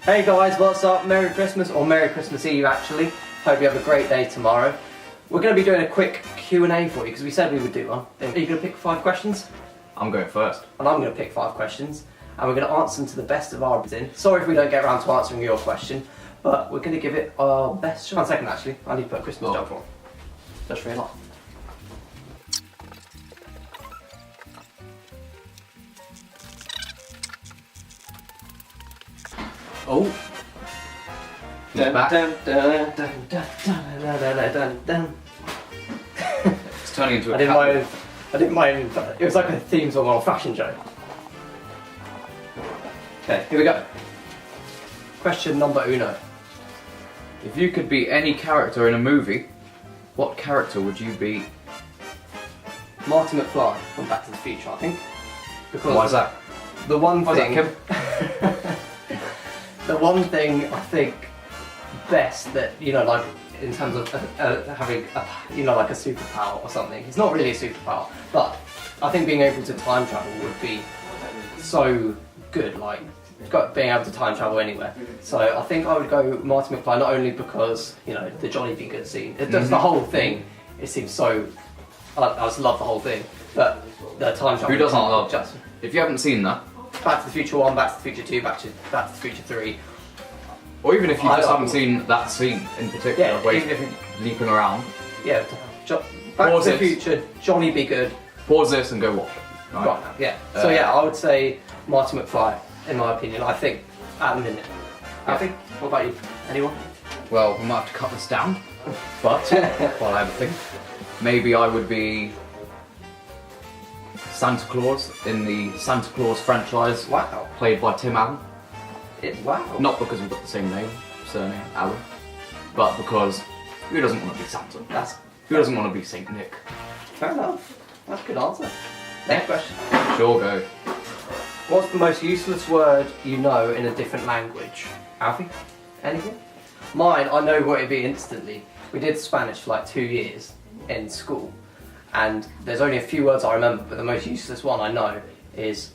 Hey guys, what's up? Merry Christmas, or Merry Christmas Eve actually. Hope you have a great day tomorrow. We're going to be doing a quick Q&A for you because we said we would do one. Are you going to pick 5 questions? I'm going first. And I'm going to pick 5 questions. And we're going to answer them to the best of our ability. Sorry if we don't get around to answering your question, but we're going to give it our best shot. 1 second actually, I need to put a Christmas jump on. Just realised. Oh. He's back. It's turning into a I didn't mind. It was like a theme song on a fashion show. Okay, here we go. Question number 1. If you could be any character in a movie, what character would you be? Marty McFly from Back to the Future, I think. Because Why is that? The one Why is thing. The one thing I think best that, you know, like in terms of having, like a superpower or something. It's not really a superpower, but I think being able to time travel would be so good. Like being able to time travel anywhere. So I think I would go Marty McFly, not only because, you know, the Johnny Be Good scene. It does the whole thing. It seems so. I just love the whole thing, but the time travel. Who doesn't part, love? just If you haven't seen that, Back to the Future 1, Back to the Future 2, Back to the Future 3. or even if you I just love haven't seen that scene in particular, Yeah, where even he's if leaping around, Yeah, Back Pause to the it. Future, Johnny Be Good. pause this and go watch it. Right now, yeah. So yeah, I would say Marty McFly, in my opinion. I think at the minute. Alfie, what about you? Anyone? Well, we might have to cut this down, but while I have a think, maybe I would be Santa Claus in the Santa Claus franchise, Wow. played by Tim Allen. Wow. Not because we've got the same name, surname, Allen, but because who doesn't want to be Santa? Who doesn't want to be Saint Nick? Fair enough. That's a good answer. Next question. Sure, go. What's the most useless word you know in a different language? Alfie? Anything? Mine, I know what it'd be instantly. We did Spanish for like 2 years in school, and there's only a few words I remember, but the most useless one I know is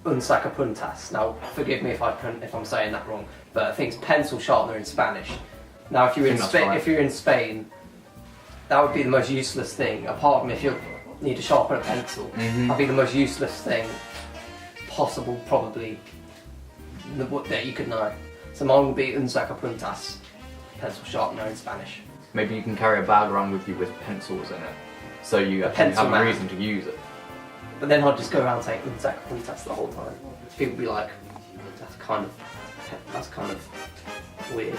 un sacapuntas. Now, forgive me if I'm saying that wrong, but I think it's pencil sharpener in Spanish. Now, if you're in Spain, that would be the most useless thing. Apart from if you need to sharpen a pencil, that'd be the most useless thing possible, probably, that you could know. So mine would be un sacapuntas, pencil sharpener in Spanish. Maybe you can carry a bag around with you with pencils in it, so you actually pencil have man. a reason to use it. But then I'd just go around saying un sacapuntas the whole time. People would be like, that's kind of weird.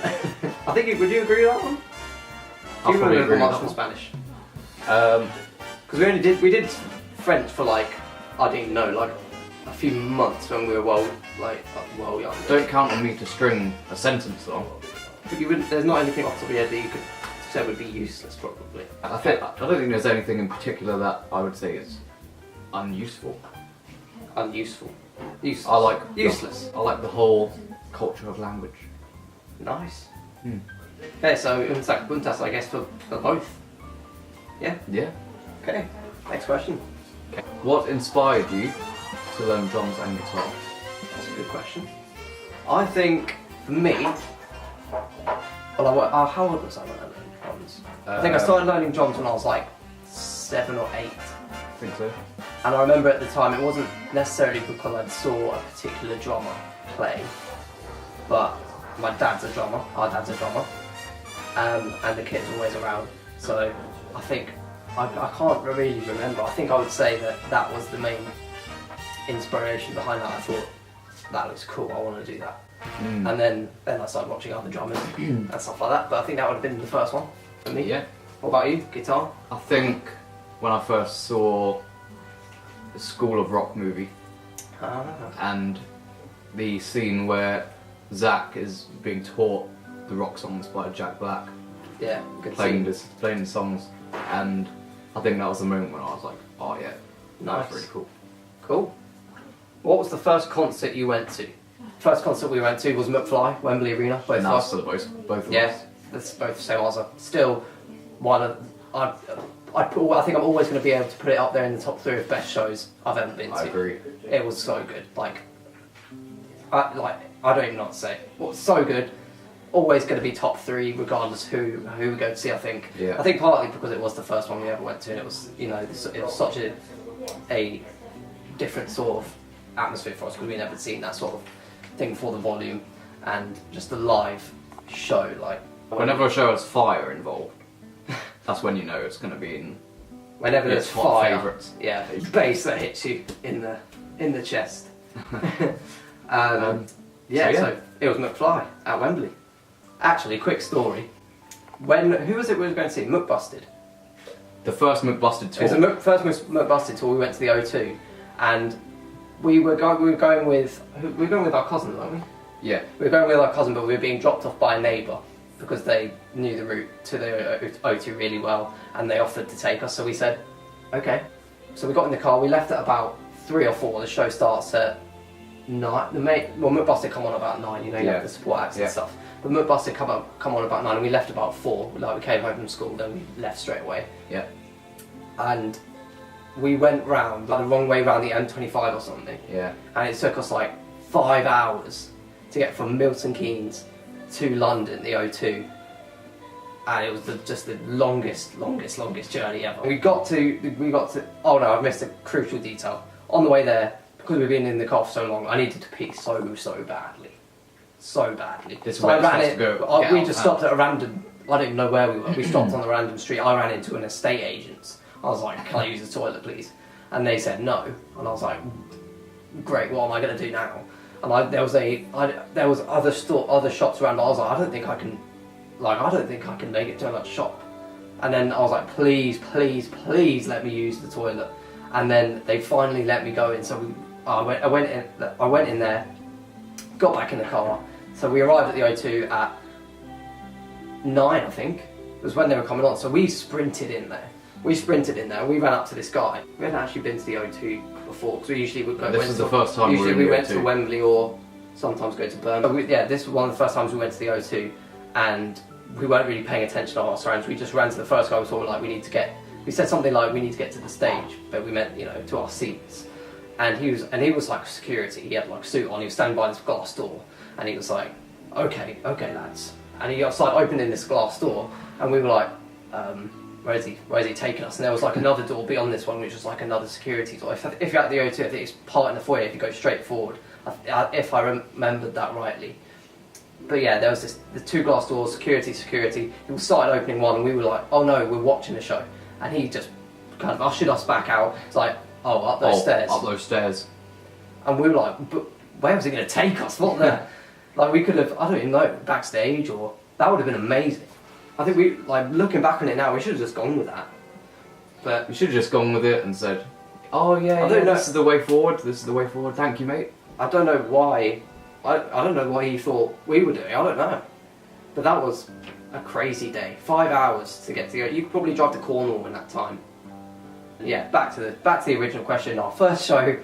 I think, would you agree with that one? I'll Do you probably remember agree with much that from one. Spanish? Um, Because we did French for like, I didn't know, like a few months when we were well young. don't count on me to string a sentence though. But there's not anything off the top of your head that you could say would be useless, probably. I don't think there's anything in particular that I would say is unuseful. Unuseful. Useless. I like useless. I like the whole culture of language. Nice. Hmm. Okay, so un sacapuntas, I guess, for both. Yeah. Yeah. Okay. Next question. Okay. What inspired you to learn drums and guitar? That's a good question. I think for me, how old was I when I learned drums? I think I started learning drums when I was like 7 or 8. I think so. And I remember at the time it wasn't necessarily because I saw a particular drummer play, but my dad's a drummer, our dad's a drummer, and the kit's always around. So I think, I can't really remember. I think I would say that was the main inspiration behind that. I thought, that looks cool, I want to do that. And then I started watching other drummers and stuff like that, but I think that would have been the first one for me. Yeah. What about you? Guitar? I think when I first saw the School of Rock movie and the scene where Zach is being taught the rock songs by Jack Black, Yeah, good playing scene. the songs, and I think that was the moment when I was like, oh yeah, Nice. that's really cool. Cool. What was the first concert you went to? First concert we went to was McFly, Wembley Arena. Both of Now us. for both of Yeah, us. that's both the same answer. Still, one of I think I'm always going to be able to put it up there in the top 3 of best shows I've ever been to. I agree. It was so good. Like I don't even know what to say. Well, so good. Always going to be top 3, regardless who we go to see. I think. Yeah. I think partly because it was the first one we ever went to, and it was it was such a different sort of atmosphere for us because we never seen that sort of thing before, the volume and just the live show. Like whenever a show has fire involved, that's when you know it's going to be in. Whenever there's It's my fire, favourites. yeah, bass that hits you in the chest. So it was McFly at Wembley. Actually, quick story. Who was it we were going to see? McBusted. The first McBusted tour. It was the first McBusted tour. We went to the O2, and we were going with our cousin, weren't we? Yeah. We were going with our cousin, but we were being dropped off by a neighbour because they knew the route to the O2 really well, and they offered to take us. So we said, okay. So we got in the car. We left at about 3 or 4. The show starts at 9. McBusted come on about 9. You have the support acts and stuff. But McBusted come on about 9, and we left about 4. Like we came home from school, then we left straight away. Yeah. And we went round the wrong way round the M25 or something. Yeah. And it took us like 5 hours to get from Milton Keynes to London, the O2, and it was just the longest journey ever. We got to. Oh no, I've missed a crucial detail. On the way there, because we've been in the car for so long, I needed to pee so badly. So I ran it. We just stopped at a random. I don't even know where we were. We stopped on the random street. I ran into an estate agent's. I was like, "Can I use the toilet, please?" And they said no. And I was like, "Great. What am I going to do now?" And there was other shops around. I was like, I don't think I can make it to another shop. And then I was like, please let me use the toilet. And then they finally let me go in. So I went in there, got back in the car. So we arrived at the O2 at 9, I think. It was when they were coming on. So we sprinted in there. We ran up to this guy. We hadn't actually been to the O2 before, because we usually would go. This is the first time usually we went to to Wembley or sometimes go to Birmingham. This was one of the first times we went to the O2, and we weren't really paying attention to our surroundings. We just ran to the first guy. We thought like we said something like we need to get to the stage, but we meant to our seats. And he was like security. He had like a suit on. He was standing by this glass door, and he was like, okay lads. And he started opening this glass door, and we were like, where is he taking us? And there was like another door beyond this one, which was like another security door. If you're at the O2, I think it's part in the foyer if you go straight forward, if I remembered that rightly. But yeah, there was the 2 glass doors, security. He started opening one, and we were like, oh no, we're watching the show. And he just kind of ushered us back out. It's like, up those stairs. And we were like, but where was he going to take us? What the... Like we could have, I don't even know, backstage, or... That would have been amazing. I think we, like, looking back on it now, we should have just gone with that. But we should have just gone with it and said, oh yeah, this is the way forward, thank you mate. I don't know why, I don't know why he thought we were doing, I don't know. But that was a crazy day. 5 hours to get to go. You could probably drive to Cornwall in that time. Yeah, back to the original question. Our first show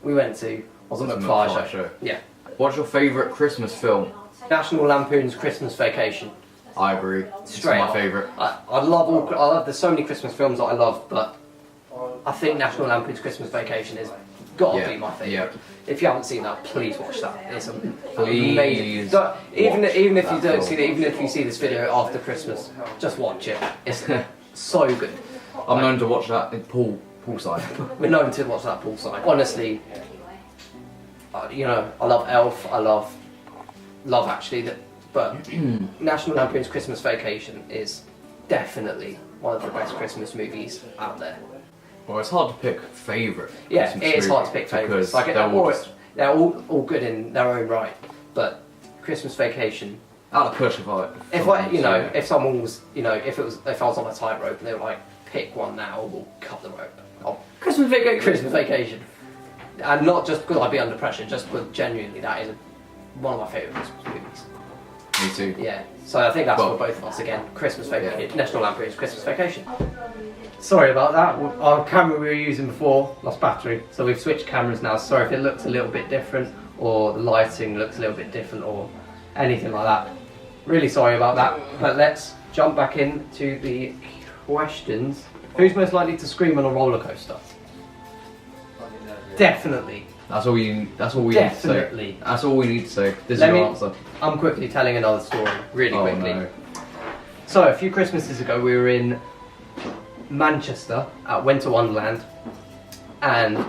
we went to was a McFly show. Yeah. What's your favourite Christmas film? National Lampoon's Christmas Vacation. I agree. Straight it's my favourite. There's so many Christmas films that I love, but I think National Lampoon's Christmas Vacation is gotta be my favourite. Yeah. If you haven't seen that, please watch that. It's amazing. Even if you don't see it, even if you see this video after Christmas, just watch it. It's so good. I'm known to watch that in poolside. We're known to watch that poolside. Honestly, I love Elf. I love actually but National Lampoon's Christmas Vacation is definitely one of the best Christmas movies out there. Well, it's hard to pick favourite. Yeah, Christmas it is hard to pick favourites. Like they're all good in their own right, but Christmas Vacation. Out of push, if someone was, if I was on a tightrope and they were like, pick one now, we'll cut the rope. Christmas Vacation, and not just because I'd be under pressure, just because genuinely that is one of my favourite Christmas movies. Me too. Yeah, so I think that's for both of us again. Christmas Vacation, National Lampoon's Christmas Vacation. Sorry about that. Our camera we were using before lost battery, so we've switched cameras now. Sorry if it looks a little bit different, or the lighting looks a little bit different, or anything like that. Really sorry about that. But let's jump back into the questions. Who's most likely to scream on a roller coaster? Definitely. That's all you. That's all we Definitely. need to say. That's all we need to say. This Let is me- your answer. I'm quickly telling another story, really Oh, quickly. no. So a few Christmases ago, we were in Manchester at Winter Wonderland, and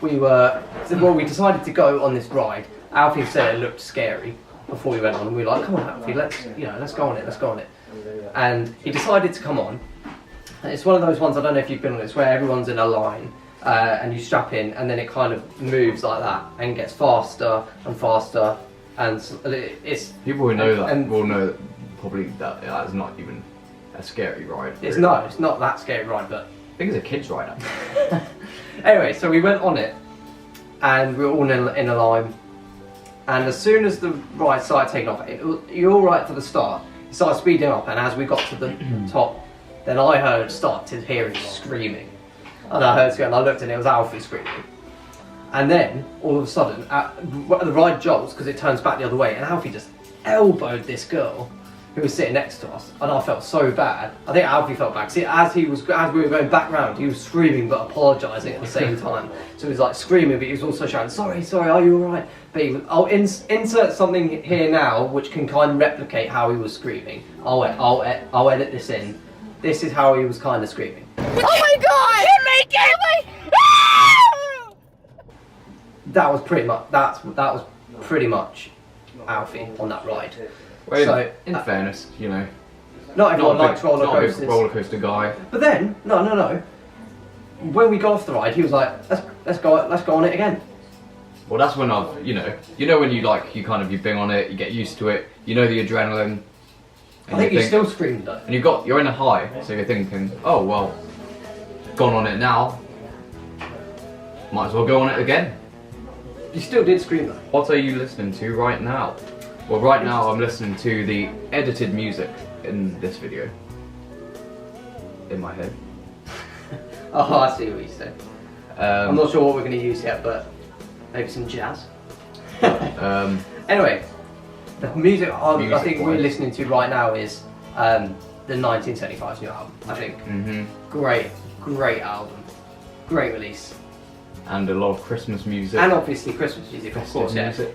we decided to go on this ride. Alfie said it looked scary before we went on, and we were like, "Come on, Alfie, let's go on it." And he decided to come on. And it's one of those ones, I don't know if you've been on it, it's where everyone's in a line, and you strap in, and then it kind of moves like that, and gets faster and faster, and it's... People who know that and- will know that probably that is not even a scary ride. It's really. it's not that scary ride, but... I think it's a kid's ride actually. Anyway, so we went on it, and we were all in a line, and as soon as the ride started taking off, you're all right for the start. It started speeding up, and as we got to the top, then I started hearing screaming, and I looked, and it was Alfie screaming. And then all of a sudden, the ride jolts because it turns back the other way, and Alfie just elbowed this girl who was sitting next to us, and I felt so bad. I think Alfie felt bad. See, as we were going back round, he was screaming but apologising at the same time. So he was like screaming, but he was also shouting, "Sorry, are you all right?" But I'll insert something here now, which can kind of replicate how he was screaming. I'll edit this in. This is how he was kind of screaming. Oh my god! You make it! That was pretty much Alfie on that ride. Well, So, in fairness, you know, Not everyone likes roller not a big coasters. roller coaster guy. But then, no. When we got off the ride, he was like, "Let's go on it again." Well, that's when I've, you know when you bing on it, you get used to it, you know the adrenaline. I think you still screamed though. And you're in a high, so you're thinking, oh well, gone on it now, might as well go on it again. You still did scream though. What are you listening to right now? Well, right now I'm listening to the edited music in this video. In my head. Oh, I see what you said. I'm Um, not sure what we're going to use yet, but maybe some jazz. Anyway, the music I think we're Music-wise. listening to right now is the 1975's new album. I think great album, great release, and a lot of Christmas music. and obviously Christmas music, of festive course. Yeah, music.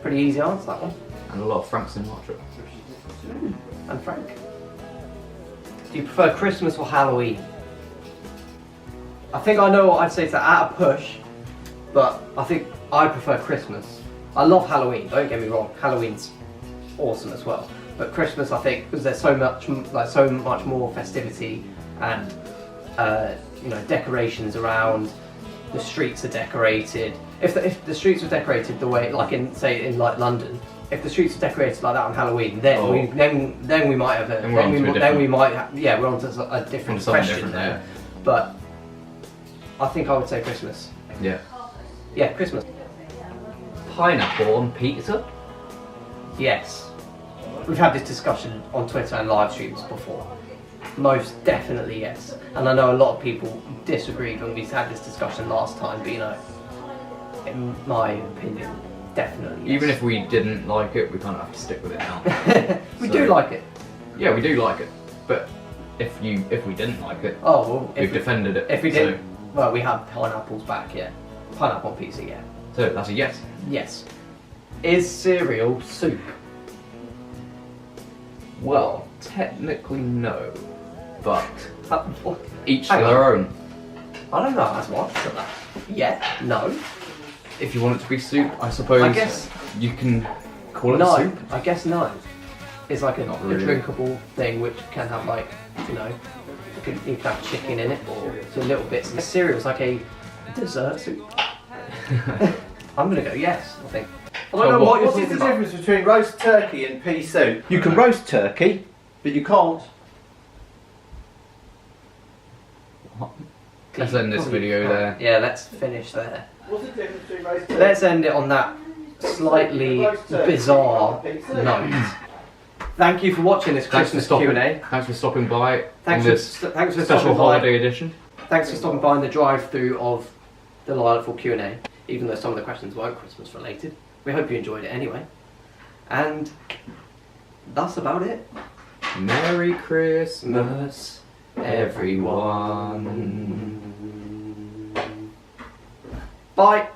pretty easy answer that one. And a lot of Frank Sinatra. And Frank, do you prefer Christmas or Halloween? I think I know what I'd say to that at a push, but I think I prefer Christmas. I love Halloween, don't get me wrong, Halloween's awesome as well. But Christmas, I think, because there's so much more festivity and decorations around. The streets are decorated. If the streets were decorated the way, like in London, if the streets were decorated like that on Halloween, then we might have we're onto a different something question different there. there. But I think I would say Christmas. Yeah. Yeah, Christmas. Pineapple on pizza? Yes. We've had this discussion on Twitter and live streams before. Most definitely yes. And I know a lot of people disagreed when we had this discussion last time, but in my opinion, definitely yes. Even if we didn't like it, we kind of have to stick with it now. we So- do like it. Yeah, we do like it. But if we didn't like it, Oh, well, we've defended it. if we so- did, well, we have pineapples back, yeah. Pineapple on pizza, yeah. So that's a yes. Yes. Is cereal soup? Well, technically no. But What? each Hang their on. own. I don't know how to answer that. Yeah, no. If you want it to be soup, I suppose I guess- you can call it No, soup. I guess no. It's like Not a really. drinkable thing which can have you can have chicken in it or little bits. And cereal's like a dessert soup. I'm gonna go yes, I think. I don't So know what you're What is talking the about. difference between roast turkey and pea soup? You can roast turkey, but you can't. Let's end this Probably video can't. there. Yeah, let's finish there. What's the difference between roast turkey? Let's end it on that slightly bizarre note. Thank you for watching this Thanks for Christmas stopping. Q&A. Thanks for stopping by Thanks on this thanks for special stopping by. holiday edition. Thanks for stopping by in the drive-through of the Lilac Q&A, even though some of the questions weren't Christmas related. We hope you enjoyed it anyway. And that's about it. Merry Christmas, everyone. Bye.